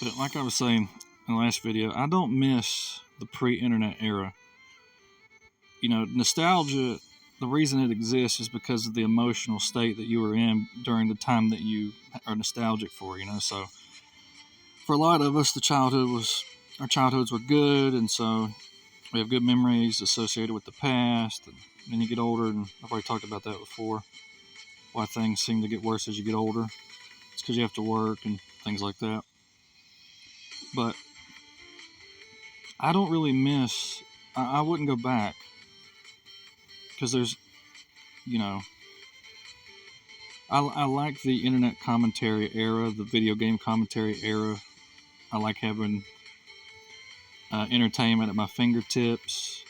But like I was saying in the last video, I don't miss the pre-internet era. Nostalgia, the reason it exists is because of the emotional state that you were in during the time that you are nostalgic for. So for a lot of us, our childhoods were good, and so we have good memories associated with the past. And then you get older, and I've already talked about that before. Why things seem to get worse as you get older. It's because you have to work and things like that. But I don't really miss. I wouldn't go back because there's, you know, I like the internet commentary era, the video game commentary era. I like having entertainment at my fingertips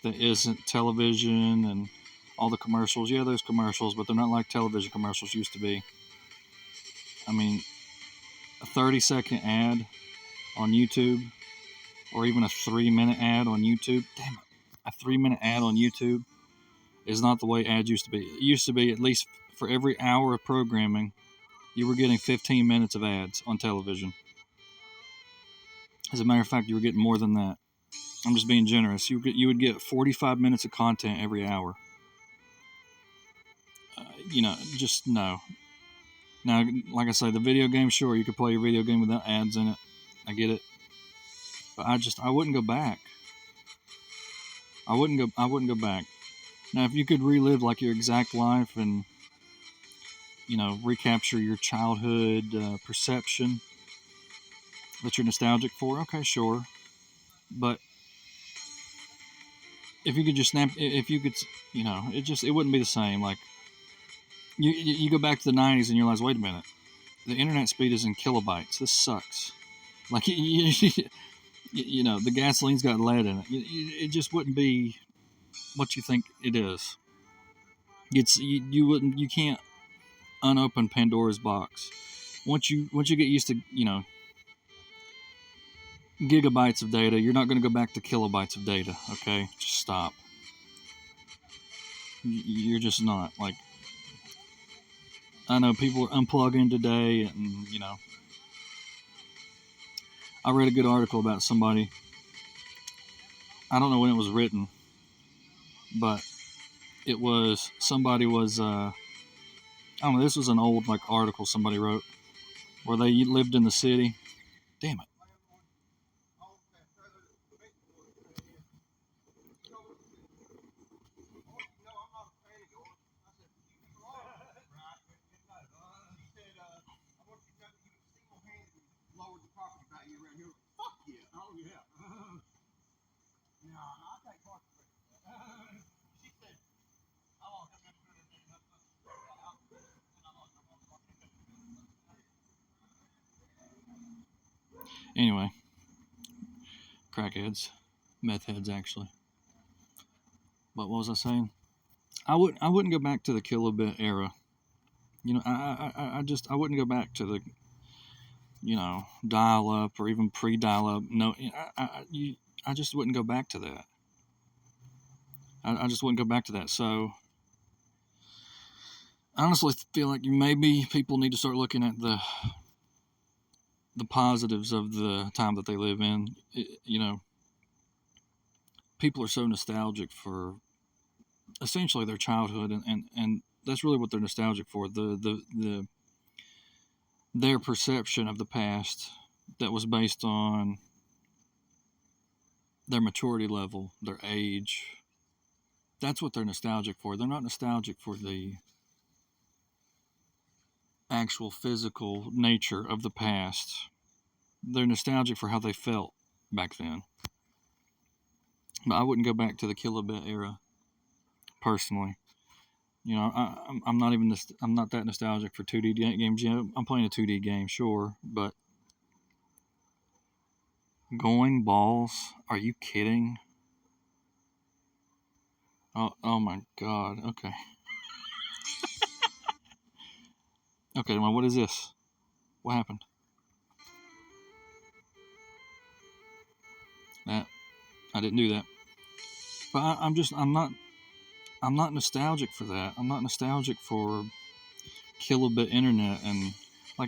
that isn't television and all the commercials. Yeah, there's commercials, but they're not like television commercials used to be. I mean, a 30-second ad on YouTube, or even a 3-minute ad on YouTube. Damn it. A 3-minute ad on YouTube is not the way ads used to be. It used to be at least for every hour of programming, you were getting 15 minutes of ads on television. As a matter of fact, you were getting more than that. I'm just being generous. You would get 45 minutes of content every hour. Just no. Now, like I say, the video game, sure, you could play your video game without ads in it. I get it. But I wouldn't go back. I wouldn't go back. Now, if you could relive like your exact life and recapture your childhood perception that you're nostalgic for, okay, sure. But if you could just if you could, it wouldn't be the same. Like you go back to the '90s and you realize, wait a minute, the internet speed is in kilobytes. This sucks. Like the gasoline's got lead in it. It just wouldn't be what you think it is. You can't unopen Pandora's box. Once you get used to gigabytes of data, you're not going to go back to kilobytes of data. Okay, just stop. You're just not. Like, I know people are unplugging today, and I read a good article about somebody. I don't know when it was written, but it was somebody was. I don't know. This was an old article somebody wrote where they lived in the city. Damn it. Anyway, crackheads, meth heads actually. But what was I saying? I wouldn't go back to the kilobit era. I wouldn't go back to the dial up or even pre dial up. No, I just wouldn't go back to that. I just wouldn't go back to that. So I honestly feel like maybe people need to start looking at the positives of the time that they live in. People are so nostalgic for essentially their childhood, and that's really what they're nostalgic for. Their perception of the past that was based on their maturity level, their age. That's what they're nostalgic for. They're not nostalgic for the actual physical nature of the past. They're nostalgic for how they felt back then. But I wouldn't go back to the kilobit era personally. I'm not even I'm not that nostalgic for 2D games. I'm playing a 2D game, sure, but going balls? Are you kidding? Oh my god. Okay. Okay, well, what is this? What happened? That I didn't do that. But I'm not nostalgic for that. I'm not nostalgic for kilobit internet and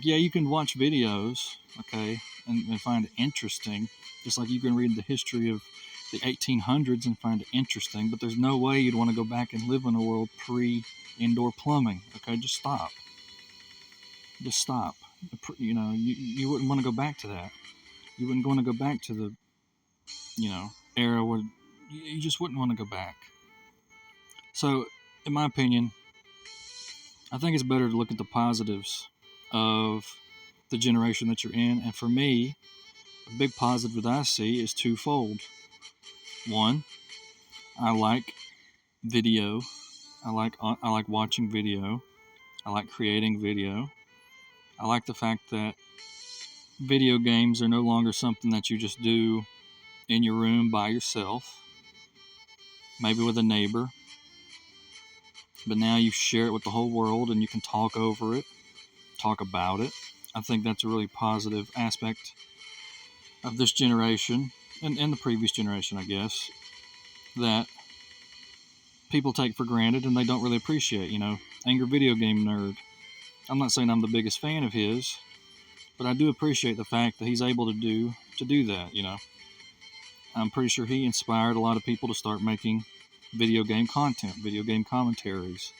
yeah, you can watch videos okay, and find it interesting, just like you can read the history of the 1800s and find it interesting, but there's no way you'd want to go back and live in a world pre-indoor plumbing, okay? Just stop. Just stop. You wouldn't want to go back to that. You wouldn't want to go back to the, era where you just wouldn't want to go back. So, in my opinion, I think it's better to look at the positives of the generation that you're in. And for me, a big positive that I see is twofold. One, I like video. I like watching video. I like creating video. I like the fact that video games are no longer something that you just do in your room by yourself, maybe with a neighbor, but now you share it with the whole world and you can talk over it, talk about it. I think that's a really positive aspect of this generation and the previous generation, I guess, that people take for granted and they don't really appreciate. Angry video game nerd. I'm not saying I'm the biggest fan of his, but I do appreciate the fact that he's able to do that. I'm pretty sure he inspired a lot of people to start making video game content, video game commentaries,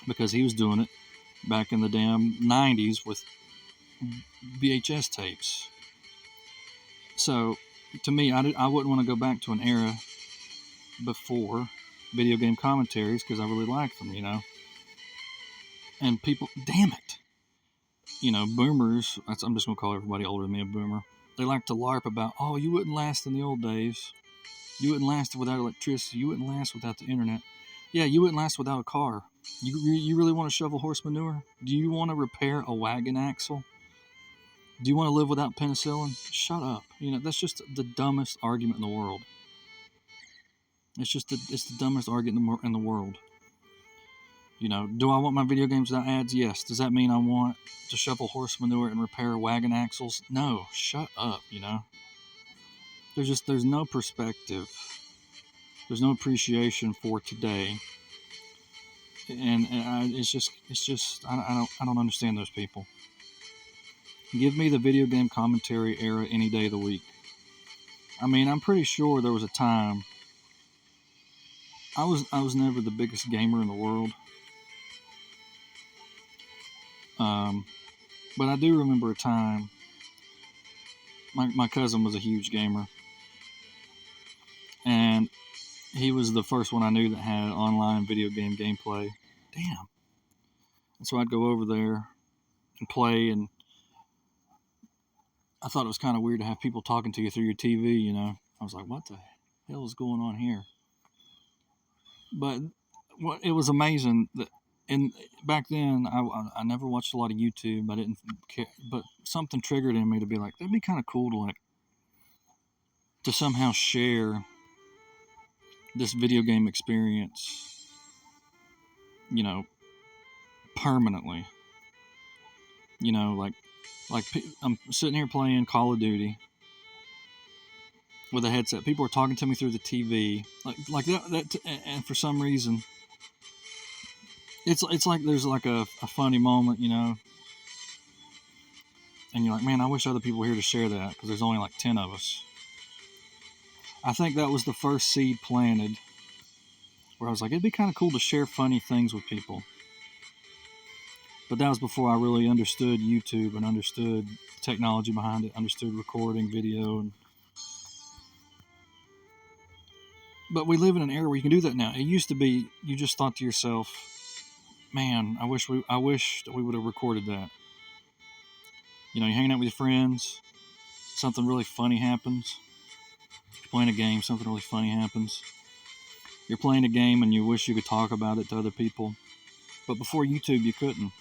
because he was doing it back in the damn 90s with VHS tapes. So, to me, I wouldn't want to go back to an era before video game commentaries because I really liked them, And people, damn it, boomers, I'm just going to call everybody older than me a boomer. They like to LARP about, oh, you wouldn't last in the old days. You wouldn't last without electricity. You wouldn't last without the internet. Yeah, you wouldn't last without a car. You really want to shovel horse manure? Do you want to repair a wagon axle? Do you want to live without penicillin? Shut up. That's just the dumbest argument in the world. It's the dumbest argument in the world. Do I want my video games without ads? Yes. Does that mean I want to shovel horse manure and repair wagon axles? No. Shut up. There's no perspective. There's no appreciation for today, and it's just I don't understand those people. Give me the video game commentary era any day of the week. I mean, I'm pretty sure there was a time. I was never the biggest gamer in the world, but I do remember a time. My cousin was a huge gamer, and he was the first one I knew that had online video game gameplay. Damn. And so I'd go over there and play, and I thought it was kind of weird to have people talking to you through your TV, I was like, what the hell is going on here? But it was amazing that, and back then I never watched a lot of YouTube. I didn't care, but something triggered in me to be like, that'd be kind of cool to somehow share this video game experience, permanently. Like I'm sitting here playing Call of Duty with a headset. People are talking to me through the TV, like that, and for some reason, it's like there's like a funny moment, and you're like, man, I wish other people were here to share that because there's only like 10 of us. I think that was the first seed planted where I was like, it'd be kind of cool to share funny things with people. But that was before I really understood YouTube and understood the technology behind it, understood recording video. But we live in an era where you can do that now. It used to be you just thought to yourself, man, I wish that we would have recorded that. You're hanging out with your friends, something really funny happens. You're playing a game, something really funny happens. You're playing a game and you wish you could talk about it to other people. But before YouTube, you couldn't.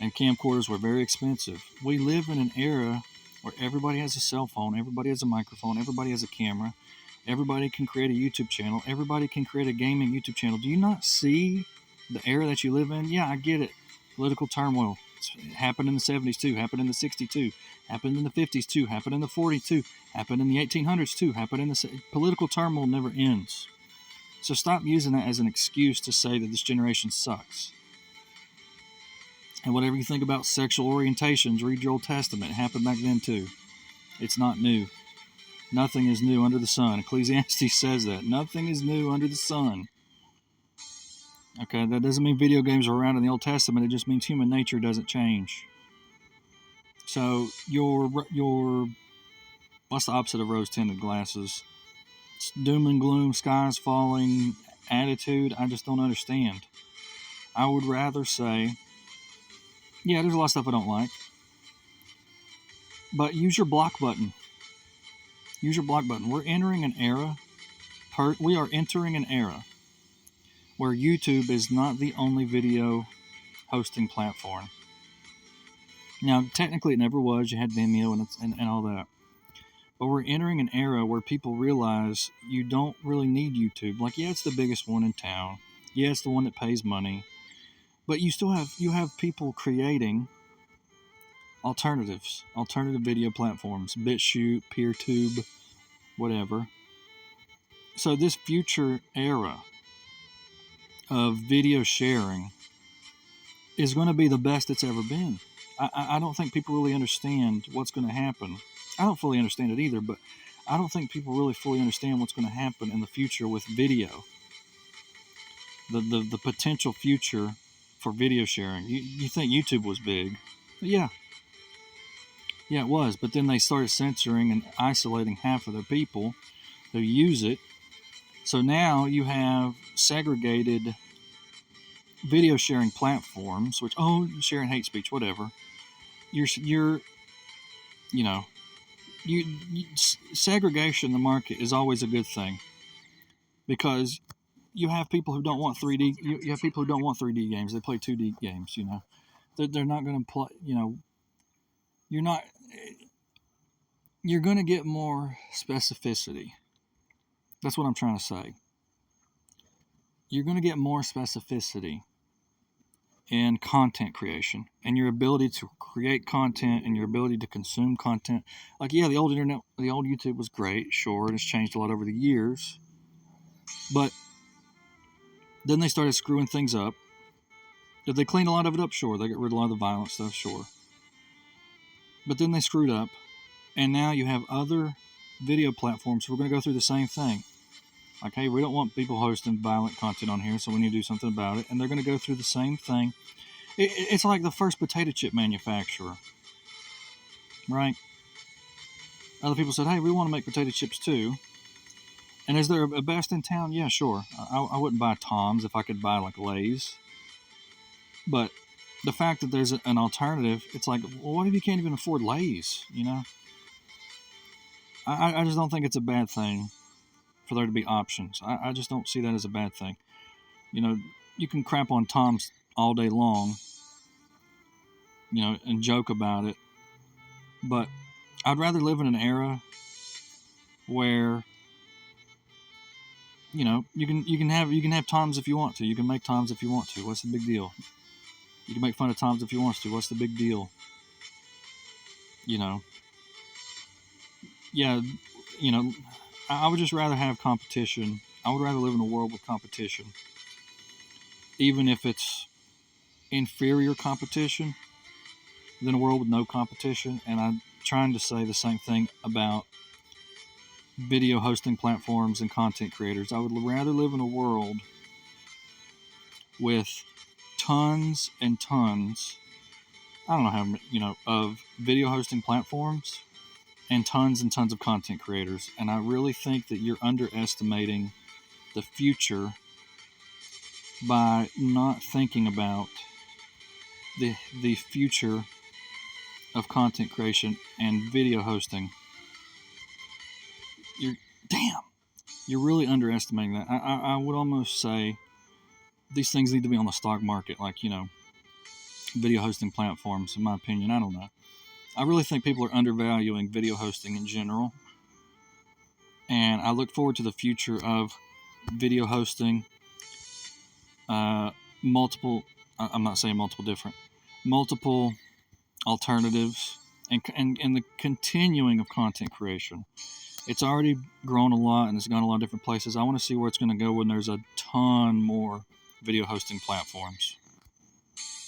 And camcorders were very expensive. We live in an era where everybody has a cell phone, everybody has a microphone, everybody has a camera, everybody can create a YouTube channel, everybody can create a gaming YouTube channel. Do you not see the era that you live in? Yeah, I get it. Political turmoil. It happened in the 70s too, happened in the 60s too, happened in the 50s too, happened in the 40s too, happened in the 1800s too, happened in the... Political turmoil never ends. So stop using that as an excuse to say that this generation sucks. And whatever you think about sexual orientations, read your Old Testament. It happened back then too. It's not new. Nothing is new under the sun. Ecclesiastes says that. Nothing is new under the sun. Okay, that doesn't mean video games are around in the Old Testament. It just means human nature doesn't change. So your what's the opposite of rose-tinted glasses? It's doom and gloom, skies falling attitude. I just don't understand. I would rather say, yeah, there's a lot of stuff I don't like, but use your block button. Use your block button. We're entering an era. We are entering an era where YouTube is not the only video hosting platform. Now, technically, it never was. You had Vimeo and all that. But we're entering an era where people realize you don't really need YouTube. Like, yeah, it's the biggest one in town. Yeah, it's the one that pays money. But you have people creating alternative video platforms, BitChute, PeerTube, whatever. So this future era of video sharing is going to be the best it's ever been. I don't think people really understand what's going to happen. I don't fully understand it either, but I don't think people really fully understand what's going to happen in the future with video. The potential future for video sharing. You think YouTube was big. Yeah, it was. But then they started censoring and isolating half of their people who use it. So now you have segregated video sharing platforms, which, sharing hate speech, whatever. Segregation in the market is always a good thing, because you have people who don't want 3D. You have people who don't want 3D games. They play 2D games. They're not going to play. You're going to get more specificity. That's what I'm trying to say. You're going to get more specificity in content creation and your ability to create content and your ability to consume content. Like, yeah, the old YouTube was great, sure, and it's changed a lot over the years. But then they started screwing things up. Did they clean a lot of it up? Sure. They got rid of a lot of the violent stuff? Sure. But then they screwed up, and now you have other video platforms who are going to go through the same thing. Like, hey, we don't want people hosting violent content on here, so we need to do something about it. And they're going to go through the same thing. It's like the first potato chip manufacturer, right? Other people said, hey, we want to make potato chips too. And is there a best in town? Yeah, sure. I wouldn't buy Tom's if I could buy, like, Lay's. But the fact that there's an alternative, it's like, well, what if you can't even afford Lay's, I just don't think it's a bad thing for there to be options. I just don't see that as a bad thing. You can crap on Tom's all day long, and joke about it. But I'd rather live in an era where, you can have Tom's if you want to. You can make Tom's if you want to. What's the big deal? You can make fun of Tom's if you want to. What's the big deal? Yeah, I would just rather have competition. I would rather live in a world with competition, even if it's inferior competition, than a world with no competition. And I'm trying to say the same thing about video hosting platforms and content creators. I would rather live in a world with tons and tons, I don't know how many, of video hosting platforms and tons of content creators. And I really think that you're underestimating the future by not thinking about the future of content creation and video hosting. You're really underestimating that. I would almost say these things need to be on the stock market, like, video hosting platforms, in my opinion. I don't know. I really think people are undervaluing video hosting in general. And I look forward to the future of video hosting. Multiple alternatives, and the continuing of content creation. It's already grown a lot and it's gone a lot of different places. I want to see where it's going to go when there's a ton more video hosting platforms.